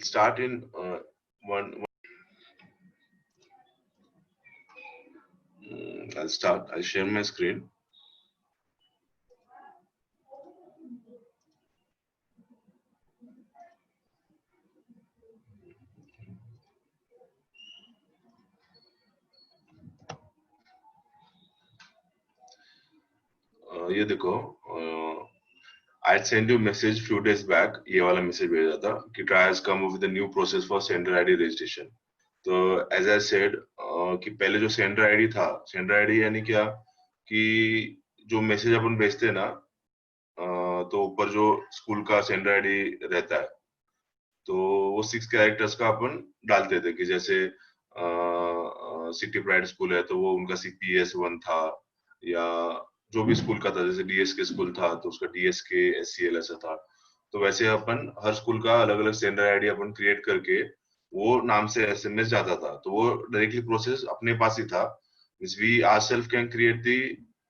start in one. I'll start. I'll share my screen. ये देखो, I sent you message few days back. ये वाला message भेजा था कि try has come up with a new process for sender ID registration. तो as I said कि पहले जो sender ID था, sender ID यानी क्या कि जो मैसेज अपन भेजते हैं ना, तो ऊपर जो स्कूल का sender ID रहता है, तो वो 6 कैरेक्टर्स का अपन डालते थे कि जैसे सिटी प्राइड स्कूल है तो वो उनका CPS1 था, या जो भी स्कूल का था, जैसे DSK स्कूल था तो उसका DSK SCL ऐसा था। तो वैसे अपन हर स्कूल का अलग अलग सेंडर आईडी अपन क्रिएट करके वो नाम से SMS जाता था, तो वो डायरेक्टली प्रोसेस अपने पास ही था। Means we ourselves can create the,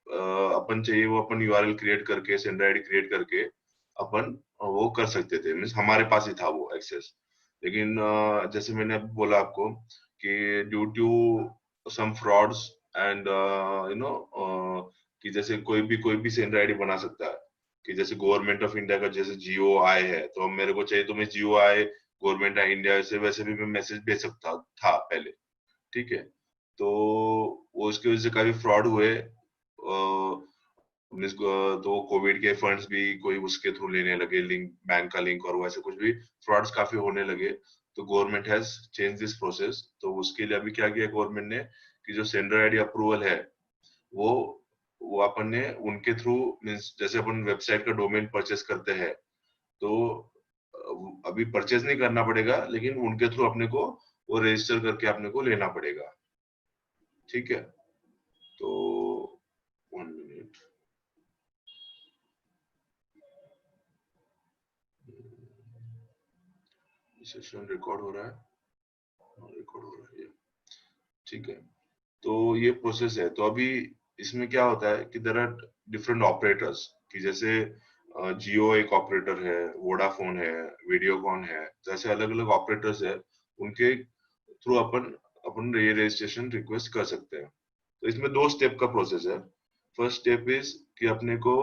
अपन चाहिए वो अपन URL क्रिएट करके सेंडर आईडी क्रिएट करके अपन वो कर सकते थे। मीन्स हमारे पास ही था वो एक्सेस। लेकिन जैसे मैंने अभी बोला आपको कि due to some frauds and कि जैसे कोई भी सेंडर आईडी बना सकता है, कि जैसे गवर्नमेंट ऑफ इंडिया का जैसे GOI है, तो अब मेरे को चाहिए तो मैं GOI गवर्नमेंट ऑफ इंडिया से वैसे भी मैं मैसेज भेज सकता था पहले। ठीक है, तो वो उसकी वजह से काफी फ्रॉड हुए। तो कोविड के फंड्स भी कोई उसके थ्रू लेने लगे, लिंक बैंक का लिंक और वैसे कुछ भी फ्रॉड्स काफी होने लगे। तो government has change this process. तो उसके लिए अभी क्या किया गवर्नमेंट ने कि जो सेंडर आईडी अप्रूवल है वो वो अपन ने उनके थ्रू, मीन्स जैसे अपन वेबसाइट का डोमेन परचेस करते हैं, तो अभी परचेस नहीं करना पड़ेगा, लेकिन उनके थ्रू अपने को वो रजिस्टर करके अपने को लेना पड़ेगा। ठीक है, तो 1 मिनट, सेशन रिकॉर्ड हो रहा है, रिकॉर्ड हो रहा है। ठीक है, तो ये प्रोसेस है। तो अभी इसमें क्या होता है कि देयर आर डिफरेंट ऑपरेटर्स, कि जैसे जियो एक ऑपरेटर है, वोडाफोन है, वीडियोकॉन है, तो ऐसे अलग अलग ऑपरेटर्स है, उनके थ्रू अपन अपन ये रजिस्ट्रेशन रिक्वेस्ट कर सकते हैं। तो इसमें 2 स्टेप का प्रोसेस है। फर्स्ट स्टेप इज कि अपने को,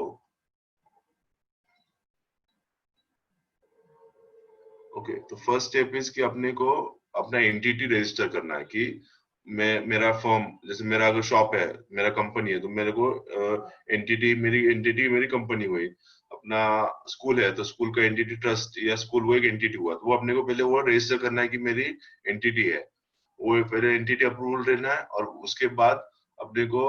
ओके, तो फर्स्ट स्टेप इज कि अपने को अपना एंटिटी रजिस्टर करना है कि मैं, मेरा फर्म, जैसे मेरा अगर शॉप है, मेरा कंपनी है, तो मेरे को एंटिटी मेरी कंपनी हुई। अपना स्कूल है तो स्कूल का एंटिटी ट्रस्ट या स्कूल वो एक एंटिटी हुआ, तो वो अपने को पहले वो रजिस्टर करना है कि मेरी एंटिटी है। वो पहले एंटिटी अप्रूवल लेना है और उसके बाद अपने को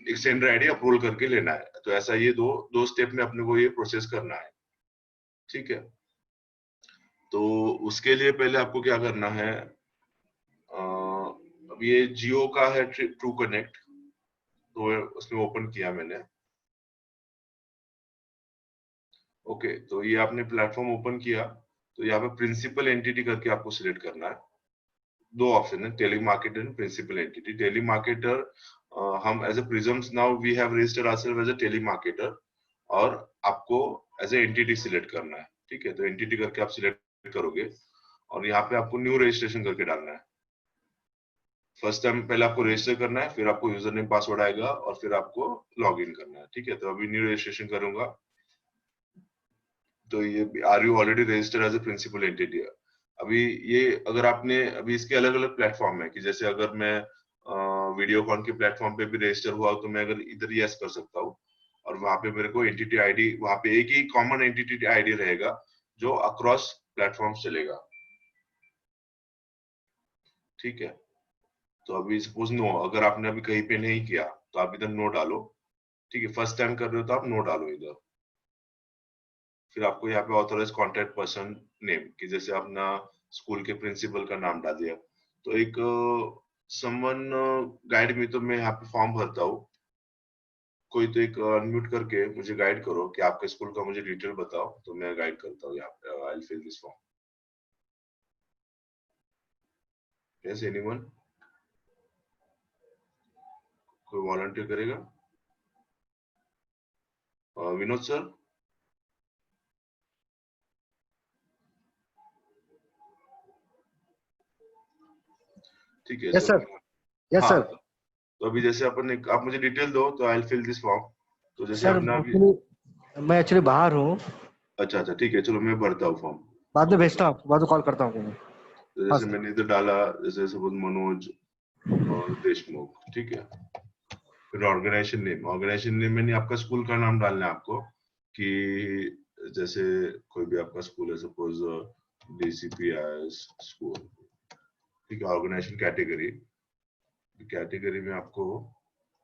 एक सेंडर आईडी अप्रूवल करके लेना है। तो ऐसा ये दो दो स्टेप में अपने को ये प्रोसेस करना है। ठीक है, तो उसके लिए पहले आपको क्या करना है, अब ये जियो का है ट्रू कनेक्ट, तो उसमें ओपन किया मैंने। ओके, तो ये आपने प्लेटफॉर्म ओपन किया, तो यहाँ पे प्रिंसिपल एंटिटी करके आपको सिलेक्ट करना है। 2 ऑप्शन है, telemarketer and principal entity. Telemarketer, हम as a prisms now we have registered ourselves as a telemarketer, और आपको एज ए एंटिटी सिलेक्ट करना है। ठीक है, तो एंटिटी करके आप सिलेक्ट करोगे और यहाँ पे आपको न्यू रजिस्ट्रेशन करके डालना है। फर्स्ट टाइम पहले आपको रजिस्टर करना है, फिर आपको यूजर नेम पासवर्ड आएगा और फिर आपको लॉग इन करना है। ठीक है, तो अभी न्यू रजिस्ट्रेशन करूंगा। तो ये are you already registered as a principal entity. अभी ये अगर आपने, अभी इसके अलग अलग प्लेटफॉर्म है, कि जैसे अगर मैं वीडियोकॉन के प्लेटफॉर्म पे भी रजिस्टर हुआ तो मैं अगर इधर यस कर सकता हूँ, और वहां पे मेरे को एंटिटी आईडी, वहां पे एक ही कॉमन एंटिटी आईडी रहेगा जो अक्रॉस प्लेटफॉर्म चलेगा। ठीक है, तो अभी सपोज नो, अगर आपने अभी कहीं पे नहीं किया तो आप इधर नो डालो। ठीक है, फर्स्ट टाइम कर रहे हो तो आप नो डालो इधर। फिर आपको यहाँ पे ऑथराइज कॉन्टैक्ट पर्सन नेम, कि जैसे अपना स्कूल के प्रिंसिपल का नाम डाल दिया। तो एक समवन गाइड में, तो मैं यहाँ पे फॉर्म भरता हूँ। कोई तो एक अनम्यूट करके मुझे गाइड करो कि आपके स्कूल का मुझे डिटेल बताओ, तो मैं गाइड करता हूँ यहाँ पे। I will fill this form. Yes, anyone, कोई वॉलंटियर करेगा? विनोद सर। ठीक है यस सर, यस हाँ, सर। तो अभी जैसे आप मुझे डिटेल दो तो I will fill this form. तो जैसे सर अपना अभी, मैं एक्चुअली बाहर हूँ, अच्छा अच्छा ठीक है, चलो मैं भरता हूँ फॉर्म। बाद में भेजता हूँ, बाद में कॉल करता हूँ। तो हाँ जैसे सर। मैंने इधर डाला, जैसे सपोज मनोज और देशमुख, ठीक है। फिर ऑर्गेनाइजेशन नेम में नहीं, आपका स्कूल का नाम डालना है आपको, कि जैसे कोई भी आपका स्कूल है, सपोज DCPIS स्कूल, ठीक है। ऑर्गेनाइजेशन कैटेगरी में आपको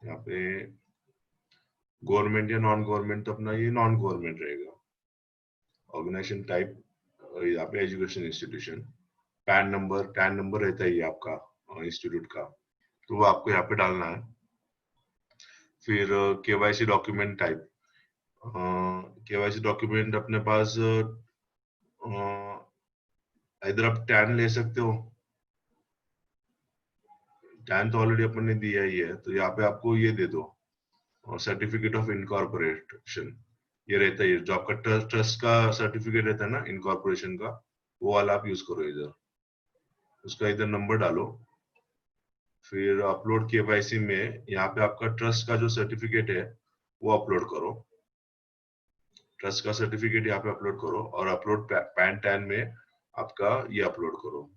यहाँ पे गवर्नमेंट या नॉन गवर्नमेंट, तो अपना ये नॉन गवर्नमेंट रहेगा। ऑर्गेनाइजेशन टाइप यहाँ पे एजुकेशन इंस्टीट्यूशन। पैन नंबर रहता है ये आपका इंस्टीट्यूट का, तो वो आपको यहाँ पे डालना है। फिर KYC document type, KYC document अपने पास इधर आप टैन ले सकते हो, टैन तो ऑलरेडी अपन ने दिया ही है, तो यहाँ पे आपको ये दे दो, सर्टिफिकेट ऑफ इनकॉर्पोरेशन। ये रहता है, जो आपका ट्रस्ट का सर्टिफिकेट रहता है ना इनकॉर्पोरेशन का, वो वाला आप यूज करो इधर, उसका इधर नंबर डालो। फिर अपलोड केवाईसी में यहाँ पे आपका ट्रस्ट का जो सर्टिफिकेट है वो अपलोड करो, ट्रस्ट का सर्टिफिकेट यहाँ पे अपलोड करो। और अपलोड पैन टैन में आपका ये अपलोड करो,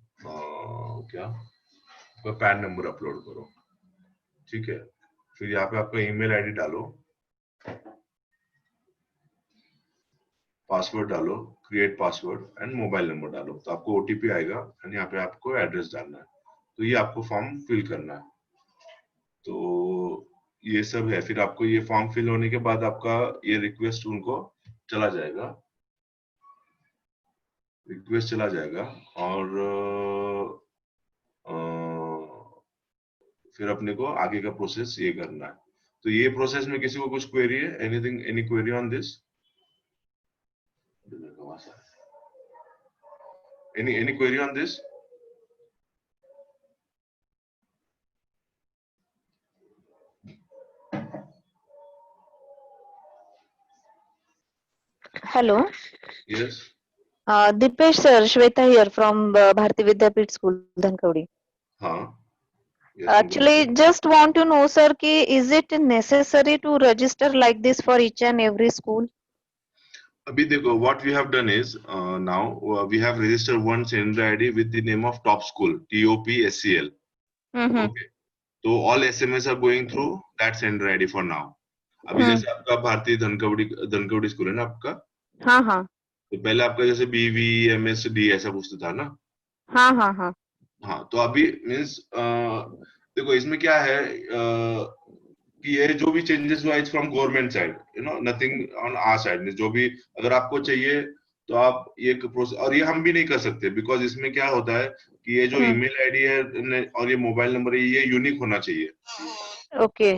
क्या आपका पैन नंबर अपलोड करो, ठीक है। फिर यहाँ पे आपका ईमेल आईडी डालो, पासवर्ड डालो, create password and mobile number डालो, तो आपको ओटीपी आएगा एंड यहाँ पे आपको एड्रेस डालना है। तो ये आपको फॉर्म फिल करना है। तो ये सब है। फिर आपको ये फॉर्म फिल होने के बाद आपका ये रिक्वेस्ट उनको चला जाएगा, और फिर अपने को आगे का प्रोसेस ये करना है। तो ये प्रोसेस में किसी को कुछ क्वेरी है, anything, any query on this? Any query on this? Hello. Yes. Dipesh sir, Shweta here from Bharati Vidyapeeth School, Dhankavadi. हाँ. Yes, Actually, just want to know, sir, ki is it necessary to register like this for each and every school? अभी देखो, what we have done is now we have registered one sender ID with the name of Top School, TOPSCL. Okay. तो all SMS are going through that sender ID for now. अभी जैसे आपका भारतीय Dhankawadi school है ना आपका? हाँ हाँ. तो पहले आपका जैसे BVMSD ऐसा कुछ तो था ना? हाँ हाँ हाँ. हाँ, तो अभी मीन्स देखो इसमें क्या है कि ये जो भी चेंजेस हुआ is from government side, nothing on our side. जो भी अगर आपको चाहिए तो आप ये प्रोसेस, और ये हम भी नहीं कर सकते, बिकॉज इसमें क्या होता है कि ये जो ईमेल आईडी है और ये मोबाइल नंबर है, ये यूनिक होना चाहिए। ओके.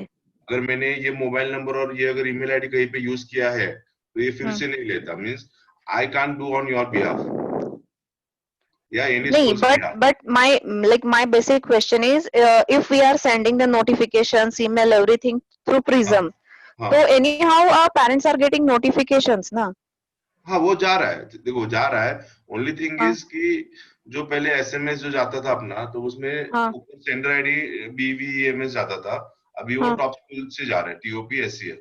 अगर मैंने ये मोबाइल नंबर और ये अगर ईमेल आईडी कहीं पे यूज किया है तो ये फिर से नहीं लेता, means I can't do on your behalf या एनी नहीं, school behalf. but my basic question is, if we are sending the notifications, email, everything through Prism, so anyhow our parents are getting notifications ना? हाँ, वो जा रहा है, देखो जा रहा है। ओनली थिंग इज कि जो पहले एसएमएस जो जाता था अपना, तो उसमें ऊपर सेंडर आईडी BVEMS जाता था, अभी वो टॉप स्कूल से जा रहा है, TOPSCL।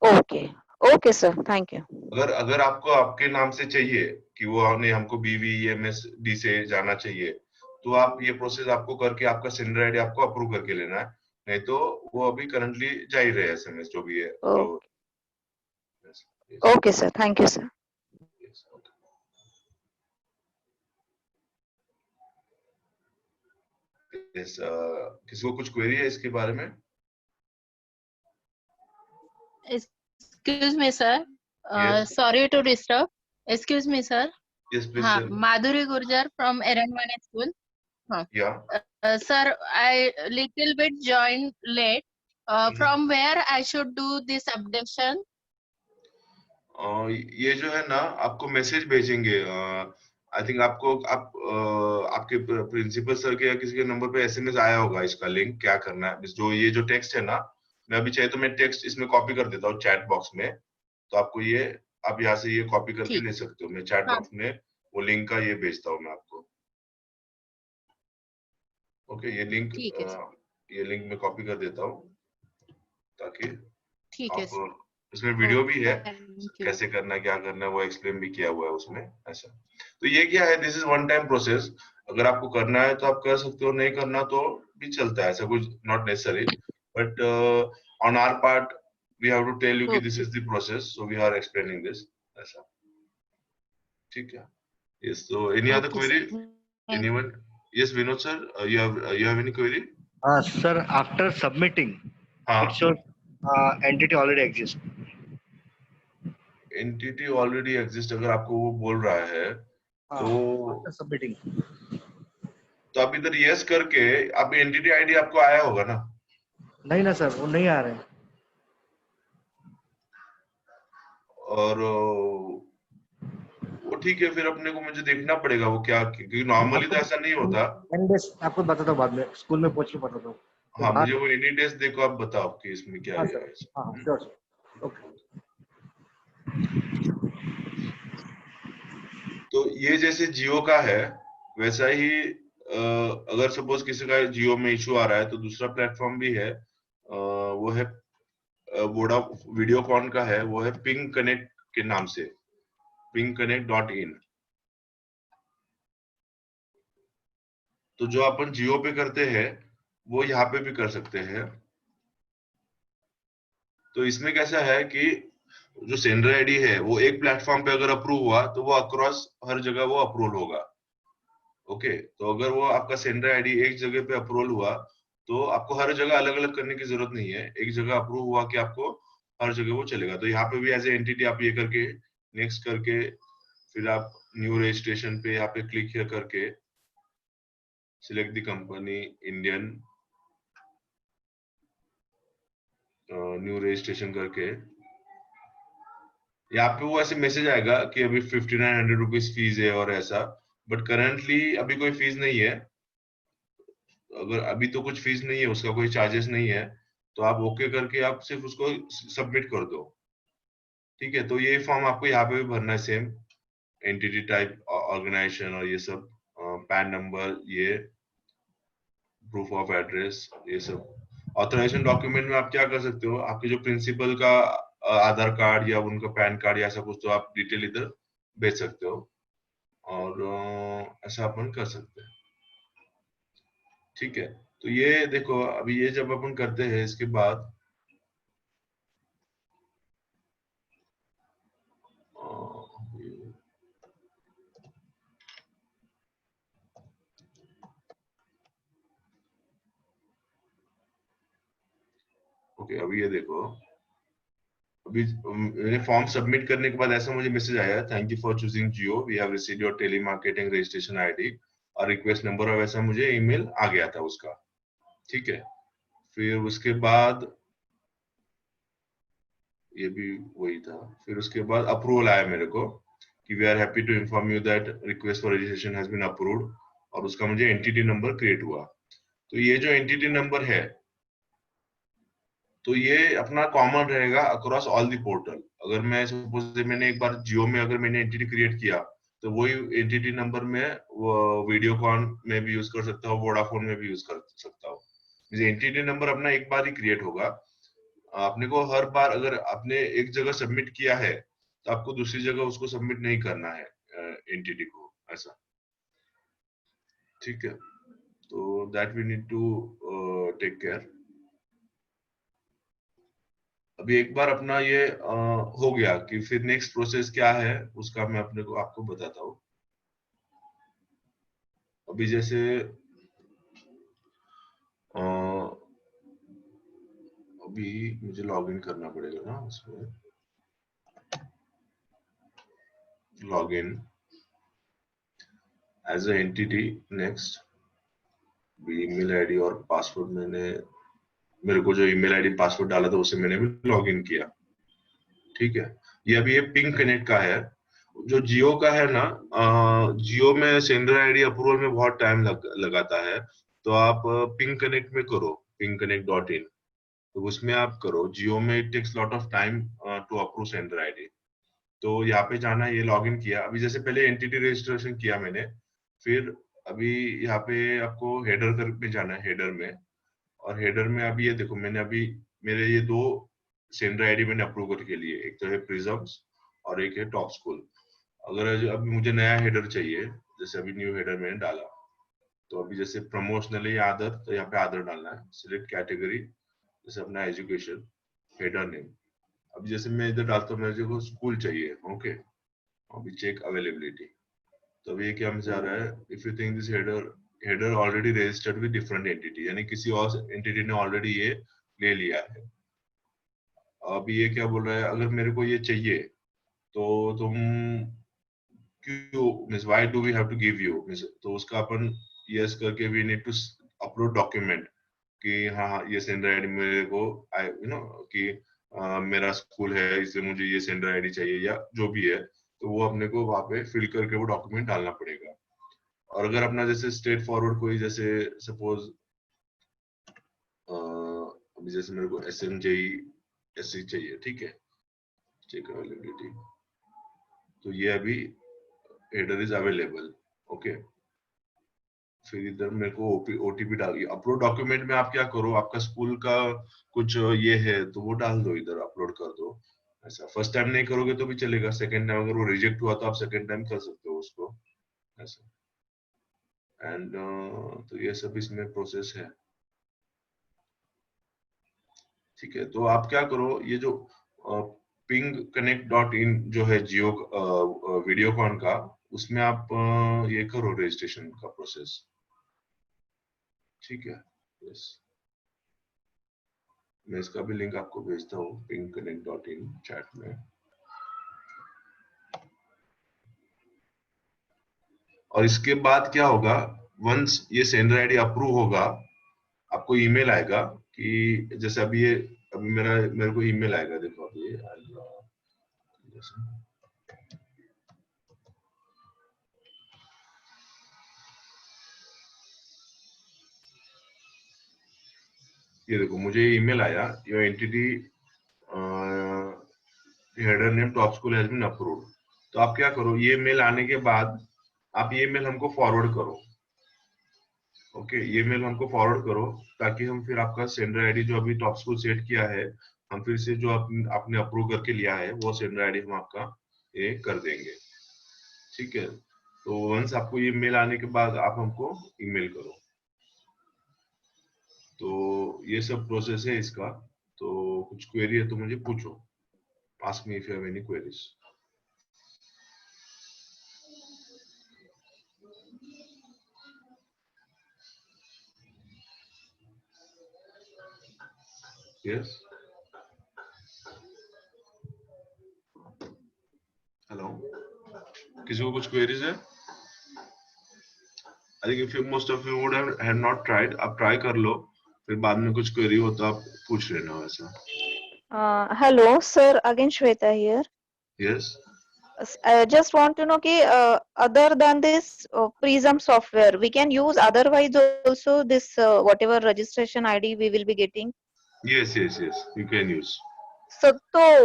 Okay okay sir, thank you. अगर आपको आपके नाम से चाहिए कि वो हमको BVEMSD से जाना चाहिए, तो आप ये प्रोसेस आपको करके आपका सेंडर आईडी आपको अप्रूव करके लेना है, नहीं तो वो अभी करंटली जा ही रहे एसएमएस जो भी है। Okay sir, thank you sir. किसी को कुछ क्वेरी है इसके बारे में? Excuse me, sir. Sorry to disturb. Excuse me, sir. Yes, please. Madhuri Gurjar from Eranwani School. Yeah. Sir, I little bit joined late. From where I should do this updation? ये जो है ना, आपको message भेजेंगे। I think आपके principal sir के या किसी के नंबर पे एसएमएस आया होगा इसका लिंक, क्या करना है। जो ये जो टेक्स्ट है ना, मैं अभी चाहे तो मैं टेक्स्ट इसमें कॉपी कर देता हूँ चैट बॉक्स में, तो आपको ये आप यहाँ से ये कॉपी करके ले सकते हो। मैं चैट बॉक्स में वो लिंक का ये भेजता हूँ मैं आपको। ओके, ठीक है ये लिंक मैं कॉपी कर देता हूँ ताकि ठीक है आप, इसमें वीडियो भी है, थैंक यू कैसे करना है क्या करना है वो एक्सप्लेन भी किया हुआ है उसमें ऐसा। तो ये क्या है, this is one time process. अगर आपको करना है तो आप कर सकते हो, नहीं करना तो भी चलता है, ऐसा कुछ not necessary, but on our part we have to tell you कि this okay is the process, so we are explaining this ऐसा। ठीक है, यस। तो any other okay query, sir anyone? Yes Vinod sir, you have any query? sir, after submitting, it हाँ, shows entity already exists. Entity already exist अगर आपको वो बोल रहा है तो After submitting. आप इधर यस करके, आप एंटिटी आईडी आपको आया होगा ना? नहीं ना सर, वो नहीं आ रहे हैं। और वो ठीक है, फिर अपने को मुझे देखना पड़ेगा वो क्या, क्योंकि नॉर्मली तो ऐसा नहीं होता। आपको बताता हूँ बाद में, स्कूल में पूछ के बताता हूँ। तो हाँ, बात, मुझे वो एनी डेज देखो, आप बताओ कि इसमें क्या हाँ है। सर, हाँ श्योर सर, ओके। तो ये जैसे जियो का है वैसा ही, अगर सपोज किसी का जियो में इशू आ रहा है तो दूसरा प्लेटफॉर्म भी है, वो है वोडा वीडियोकॉन का है, वो है पिंग कनेक्ट के नाम से, pingconnect.in। तो जो अपन जियो पे करते हैं वो यहाँ पे भी कर सकते हैं। तो इसमें कैसा है कि जो सेंडर आईडी है वो एक प्लेटफॉर्म पे अगर अप्रूव हुआ तो वो अक्रॉस हर जगह वो अप्रूवल होगा। ओके, तो अगर वो आपका सेंडर आईडी एक जगह पे अप्रूवल हुआ तो आपको हर जगह अलग अलग करने की जरूरत नहीं है, एक जगह अप्रूव हुआ कि आपको हर जगह वो चलेगा। तो यहाँ पे भी एज ए एंटिटी आप ये करके नेक्स्ट करके फिर आप न्यू रजिस्ट्रेशन पे यहाँ पे क्लिक here करके select the company Indian, new registration करके यहाँ पे वो ऐसे मैसेज आएगा कि अभी 5900 रुपीज फीस है और ऐसा, बट करंटली अभी कोई फीस नहीं है। अगर अभी तो कुछ फीस नहीं है, उसका कोई चार्जेस नहीं है, तो आप ओके करके आप सिर्फ उसको सबमिट कर दो। ठीक है, तो ये फॉर्म आपको यहाँ पे भी भरना है सेम, एंटिटी टाइप, ऑर्गेनाइजेशन और ये सब, पैन नंबर, ये प्रूफ ऑफ एड्रेस, ये सब। ऑथराइजेशन डॉक्यूमेंट में आप क्या कर सकते हो, आपके जो प्रिंसिपल का आधार कार्ड या उनका पैन कार्ड या ऐसा कुछ, तो आप डिटेल इधर भेज सकते हो और ऐसा अपन कर सकते हैं। ठीक है, तो ये देखो, अभी ये जब अपन करते हैं इसके बाद ओके, अभी ये देखो, अभी मैंने फॉर्म सबमिट करने के बाद ऐसा मुझे मैसेज आया, thank you for choosing Jio, we have received your telemarketing registration ID और रिक्वेस्ट नंबर, और वैसा मुझे ईमेल आ गया था उसका। ठीक है, फिर उसके बाद ये भी वही था, फिर उसके बाद अप्रूवल आया मेरे को कि we are happy to inform you that request for registration has been approved, और उसका मुझे एंटिटी नंबर क्रिएट हुआ। तो ये जो एंटिटी नंबर है तो ये अपना कॉमन रहेगा अक्रॉस ऑल द पोर्टल। अगर मैं सपोज मैंने एक बार जियो में अगर मैंने एंटिटी क्रिएट किया तो वही एंटिटी नंबर में वो वीडियोकॉन में भी यूज कर सकता हूँ, वोडाफोन में भी यूज कर सकता हूँ। एंटिटी नंबर अपना एक बार ही क्रिएट होगा, आपने को हर बार अगर आपने एक जगह सबमिट किया है तो आपको दूसरी जगह उसको सबमिट नहीं करना है एंटिटी को, ऐसा। ठीक है, तो that we need to take care. अभी एक बार अपना ये हो गया कि फिर नेक्स्ट प्रोसेस क्या है उसका मैं अपने को आपको बताता हूँ। अभी जैसे अभी मुझे लॉगिन करना पड़ेगा ना उसमें, login as a entity, next email ID और पासवर्ड, मेरे को जो ईमेल आईडी पासवर्ड डाला था उसे मैंने भी लॉगिन किया। ठीक है, ये अभी ये पिंग कनेक्ट का है। जो जियो का है ना, जियो में सेंडर आईडी अप्रूवल में बहुत टाइम लगाता है, तो आप पिंग कनेक्ट में करो, pingconnect.in, तो उसमें आप करो। जियो में it takes lot of time to approve sender ID. तो यहाँ पे जाना, ये लॉगिन किया, अभी जैसे पहले एंटिटी रजिस्ट्रेशन किया मैंने, फिर अभी यहाँ पे आपको हेडर कर पे जाना है, हेडर में, और हेडर में अभी ये देखो मैंने अभी मेरे ये 2 सेंडर आईडी मैंने अप्रूव करके लिए, एक तो है प्रिजम्स और एक है टॉप स्कूल। अगर अभी मुझे नया हेडर चाहिए, जैसे अभी न्यू हेडर मैंने डाला, तो अभी जैसे प्रमोशनल है या अदर, तो यहाँ पे अदर डालना है, सिलेक्ट कैटेगरी, जैसे अपना एजुकेशन, हेडर नेम। अब जैसे मैं इधर डालता हूँ, मुझे को स्कूल चाहिए, ओके, अभी चेक अवेलेबिलिटी, तो अभी ये क्या मुझे आ रहा है, if you think this header already registered with different entity, यानी किसी और एंटिटी ने ऑलरेडी ये ले लिया है। अब ये क्या बोल रहा है, अगर मेरे को ये चाहिए तो तुम क्यों, means why do we have to give you, means तो उसका अपन यस करके we need to upload document कि हाँ ये सेंडर आईडी मेरे को आई यू नो कि मेरा स्कूल है इसलिए मुझे ये सेंडर आईडी चाहिए या जो भी है, तो वो अपने को वहां पे फिल करके वो डॉक्यूमेंट डालना पड़ेगा। और अगर अपना जैसे स्ट्रेट फॉरवर्ड कोई जैसे सपोज अभी जैसे मेरे को SMJE SC चाहिए, ठीक है, चेक अवेलेबिलिटी, तो ये अभी हेडर इज अवेलेबल, ओके। फिर इधर मेरे को OTP डाल, अपलोड डॉक्यूमेंट में आप क्या करो, आपका स्कूल का कुछ ये है तो वो डाल दो, इधर अपलोड कर दो। ऐसा फर्स्ट टाइम नहीं करोगे तो भी चलेगा, सेकंड टाइम अगर वो रिजेक्ट हुआ तो आप सेकंड टाइम कर सकते हो उसको, ऐसा। एंड तो ये सब इसमें प्रोसेस है, ठीक है। तो आप क्या करो, ये जो pingconnect.in जो है जियो वीडियोकॉन का, उसमें आप ये करो रजिस्ट्रेशन का प्रोसेस, ठीक है। यस, मैं इसका भी लिंक आपको भेजता हूँ pingconnect.in चैट में। और इसके बाद क्या होगा, वंस ये सेंडर आईडी अप्रूव होगा, आपको ईमेल आएगा कि जैसे अभी मेरे को ईमेल आएगा, देखो अभी ये देखो मुझे ईमेल आया, your entity header name top school has been approved. तो आप क्या करो, ये मेल आने के बाद आप ये मेल हमको फॉरवर्ड करो, ओके, ये मेल हमको फॉरवर्ड करो, ताकि हम फिर आपका सेंडर आईडी जो अभी टॉप स्कूल सेट किया है, हम फिर से जो आपने अप्रूव करके लिया है वो सेंडर आईडी हम आपका ये कर देंगे, ठीक है। तो वंस आपको ये मेल आने के बाद आप हमको ईमेल करो। तो ये सब प्रोसेस है इसका। तो कुछ क्वेरी है तो मुझे पूछो, ask me if you have any queries. Yes. Hello. किसी को कुछ queries है? I think if you most of you would have not tried, आप try कर लो, फिर बाद में कुछ query हो तो आप पूछ लेना वैसा। Hello, sir. Again, Shweta here. Yes. I just want to know कि other than this Prism software, we can use otherwise also this whatever registration ID we will be getting. Yes, yes, yes. You can use. So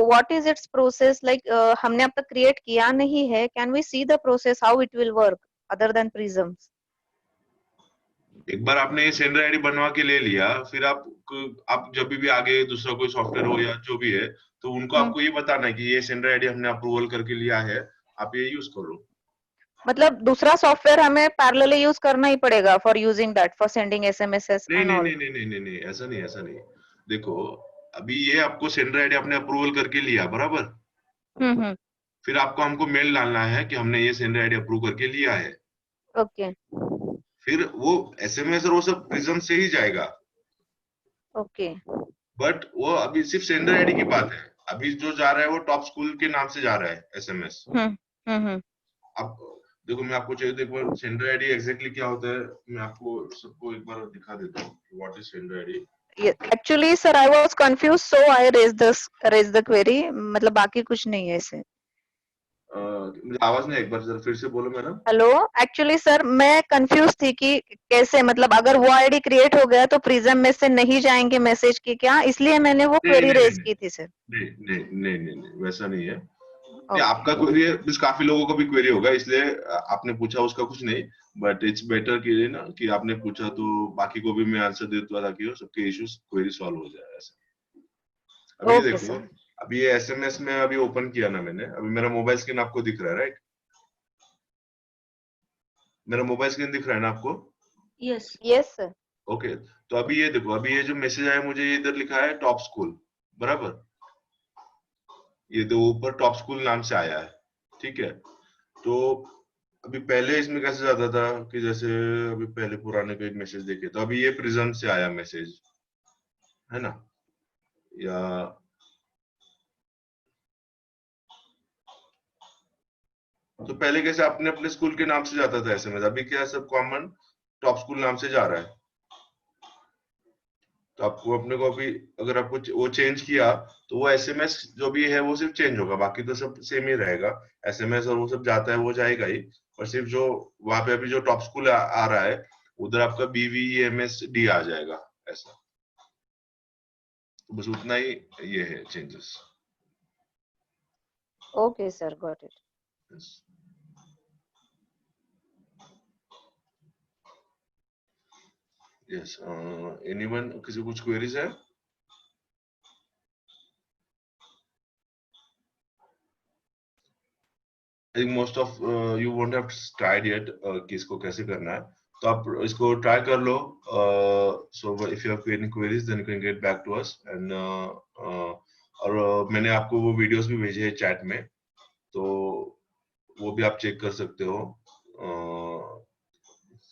what is its process like? हमने अब तक create किया नहीं है. Can we see the process how it will work other than Prisms? एक बार आपने ये sender ID बनवा के ले लिया, फिर आप जब भी आगे दूसरा कोई सॉफ्टवेयर हो या जो भी है, तो उनको आपको ये बताना है कि ये सेंडर आईडी हमने अप्रूवल करके लिया है, आप ये यूज करो। मतलब दूसरा सॉफ्टवेयर हमें पैरेलली यूज करना ही पड़ेगा for using that for sending SMS नहीं एंड नहीं ऑल। नहीं नहीं नहीं नहीं, ऐसा नहीं, ऐसा नहीं। देखो अभी ये आपको सेंडर आईडी आपने अप्रूवल करके लिया, बराबर। फिर आपको हमको मेल डालना है कि हमने ये सेंडर आईडी अप्रूव करके लिया है। ओके फिर वो एसएमएस और वो सब प्रिज्म से ही जाएगा। ओके बट वो अभी सिर्फ सेंडर आईडी की बात है, अभी जो जा रहा है वो टॉप स्कूल के नाम से जा रहा है एसएमएस। अब देखो मैं आपको चाहिए तो एक बार सेंडर आईडी एग्जैक्टली क्या होता है मैं आपको सबको एक बार दिखा देता हूँ, what is sender ID. Actually sir I was confuse so I raise the query, मतलब बाकी कुछ नहीं है इसे। मुझे आवाज नहीं, एक बार जरा फिर से बोलो मैडम। हेलो, एक्चुअली सर मैं कंफ्यूज थी कि कैसे, मतलब अगर वो आईडी क्रिएट हो गया तो प्रिज्म में से नहीं जाएंगे मैसेज की क्या, इसलिए मैंने वो क्वेरी रेज की थी सर। नहीं नहीं नहीं नहीं, वैसा नहीं है। ये आपका क्वेरी है, बस काफी लोगों का भी क्वेरी होगा, इसलिए आपने पूछा उसका कुछ नहीं, बट इट्स बेटर कि ना कि आपने पूछा तो बाकी को भी मैं आंसर दे दूं ताकि सबके इश्यूज क्वेरी सॉल्व हो जाए ऐसा। अभी ये Okay, देखो, sir. अभी ये एसएमएस में अभी ओपन किया ना मैंने, अभी मेरा मोबाइल स्क्रीन आपको दिख रहा है, राइट? मेरा मोबाइल स्क्रीन दिख रहा है ना आपको? Yes. Yes, sir. ओके, तो अभी ये देखो, अभी ये जो मैसेज आया मुझे, ये इधर लिखा है टॉप स्कूल, बराबर? ये तो ऊपर टॉप स्कूल नाम से आया है, ठीक है? तो अभी पहले इसमें कैसे जाता था कि जैसे अभी पहले पुराने कोई मैसेज देखे, तो अभी ये प्रिज्म से आया मैसेज, है ना? या तो पहले कैसे अपने अपने स्कूल के नाम से जाता था एसएमएस, अभी क्या सब कॉमन टॉप स्कूल नाम से जा रहा है। तो आपको अपने को अभी अगर आपको वो चेंज किया तो वो एसएमएस जो भी है वो सिर्फ चेंज होगा, बाकी तो सब सेम ही रहेगा। एसएमएस और वो सब जाता है वो जाएगा ही, और सिर्फ जो वहां पे अभी जो टॉप स्कूल आ रहा है उधर आपका BVEMSD आ जाएगा ऐसा। तो बस उतना ही ये है changes. Okay, sir. Got it. Yes, anyone, किसी कुछ क्वेरीज है? I think most of you won't have tried yet कि इसको कैसे करना है, तो आप इसको ट्राई कर लो। So if you have any queries then you can get back to us, and और मैंने आपको वो वीडियोस भी भेजे हैं चैट में, तो वो भी आप चेक कर सकते हो।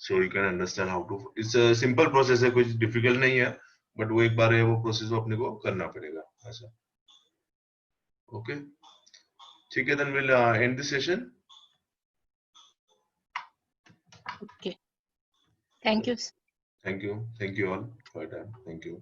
So you can understand how to, it's a simple process है, कुछ डिफिकल्ट नहीं है, बट वो एक बार है वो प्रोसेस वो अपने को करना पड़ेगा ऐसा। ओके, ठीक है, then we'll end the session. Okay. Thank you. Thank you all for your time. Thank you.